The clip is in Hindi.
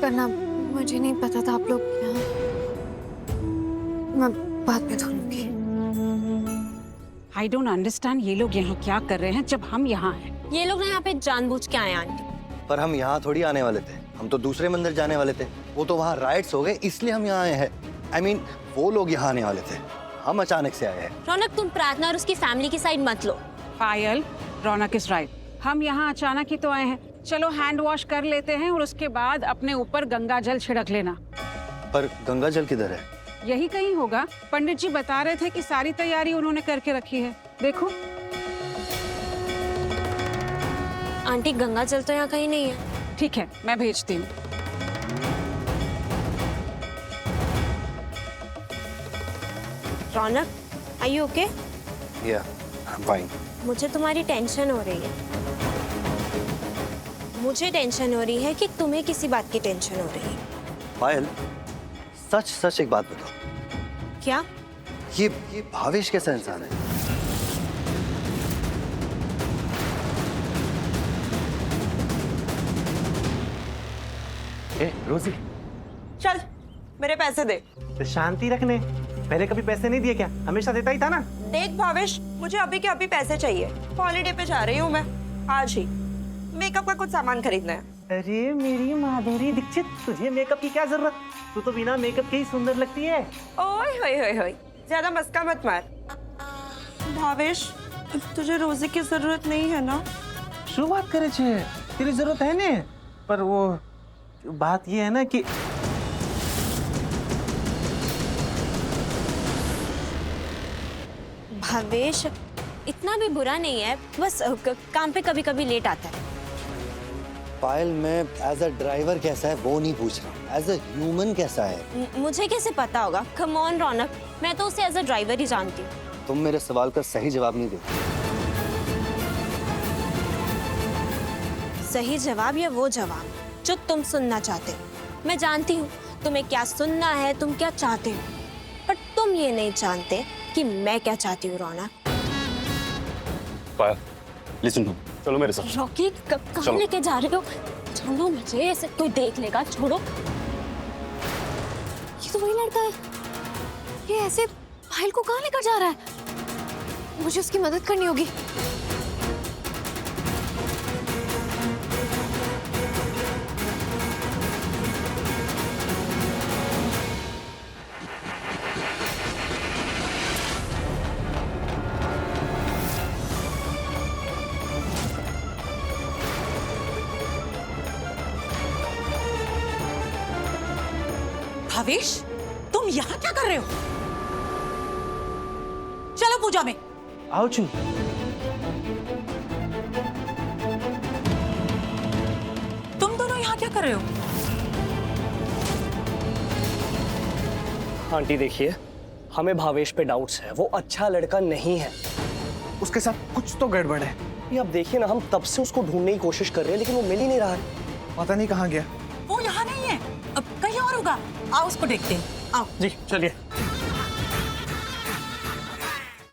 करना, मुझे नहीं पता था आप लोग यहाँ। मैं बाद में धो लूंगी। आई डोंट अंडरस्टैंड, ये लोग यहाँ क्या कर रहे हैं जब हम यहाँ हैं? ये लोग ना यहाँ पे जानबूझ के आए आंटी। पर हम यहाँ थोड़ी आने वाले थे, हम तो दूसरे मंदिर जाने वाले थे। वो तो वहाँ राइट्स हो गए इसलिए हम यहाँ आए हैं। I mean, वो लोग यहाँ आने वाले थे, हम अचानक से आए हैं। रौनक, तुम प्रार्थना और उसकी फैमिली की साइड मत लो। पायल, रौनक इज राइट, हम यहाँ अचानक ही तो आए हैं। चलो हैंड वॉश कर लेते हैं और उसके बाद अपने ऊपर गंगा जल छिड़क लेना। पर गंगा जल किधर है? यही कहीं होगा, पंडित जी बता रहे थे कि सारी तैयारी उन्होंने करके रखी है। देखो आंटी, गंगा जल तो यहाँ कहीं नहीं है। ठीक है, मैं भेजती हूँ। रौनक, आर यू ओके? या, फाइन। मुझे तुम्हारी टेंशन हो रही है। मुझे टेंशन हो रही है कि तुम्हें किसी बात की टेंशन हो रही है। पायल, सच सच एक बात बताओ, क्या? ये भावेश कैसा इंसान है? ए, रोजी, चल मेरे पैसे दे। तो शांति रखने, पहले कभी पैसे नहीं दिए क्या? हमेशा देता ही था ना। देख भावेश, मुझे अभी के अभी पैसे चाहिए। हॉलीडे पे जा रही हूँ मैं आज ही। मेकअप का कुछ सामान खरीदना है। अरे मेरी माधुरी दीक्षित, तुझे मेकअप की क्या जरूरत? तू तो बिना मेकअप के ही सुंदर लगती है। ओए होए होए होए, ज्यादा मस्का मत मार। भावेश, तुझे रोजी की जरूरत नहीं है ना? शू बात करे छे? तेरी जरूरत है ने? पर वो बात ये है ना कि भावेश, इतना भी बुरा नहीं है, बस काम पे कभी कभी लेट आता है। पायल, मैं एज अ ड्राइवर कैसा है वो नहीं पूछ रहा, एज अ ह्यूमन कैसा है। मुझे कैसे पता होगा? कम ऑन रौनक, मैं तो उसे एज अ ड्राइवर ही जानती हूँ। तुम मेरे सवाल का सही जवाब नहीं देते। सही जवाब या वो जवाब जो तुम सुनना चाहते हो। मैं जानती हूँ तुम्हें क्या सुनना है, तुम क्या चाहते हो, पर तुम ये नहीं जानते कि मैं क्या चाहती हूँ। रौनक, पायल, लिसन टू, चलो मेरे साथ। रॉकी, कहाँ लेके जा रहे हो? छोड़ो मुझे, ऐसे कोई देख लेगा। छोड़ो। ये तो वही लड़का है। ये ऐसे पायल को कहाँ लेकर जा रहा है? मुझे उसकी मदद करनी होगी। भावेश, तुम यहाँ क्या कर रहे हो? चलो पूजा में। आओ चू। तुम दोनों यहाँ क्या कर रहे हो? आंटी देखिए, हमें भावेश पे डाउट्स है, वो अच्छा लड़का नहीं है। उसके साथ कुछ तो गड़बड़ है। ये अब देखिए ना, हम तब से उसको ढूंढने की कोशिश कर रहे हैं लेकिन वो मिल ही नहीं रहा है। पता नहीं कहाँ गया। वो यहाँ नहीं है, अब कहीं और होगा। आओ उसको देखते हैं। आओ। जी चलिए।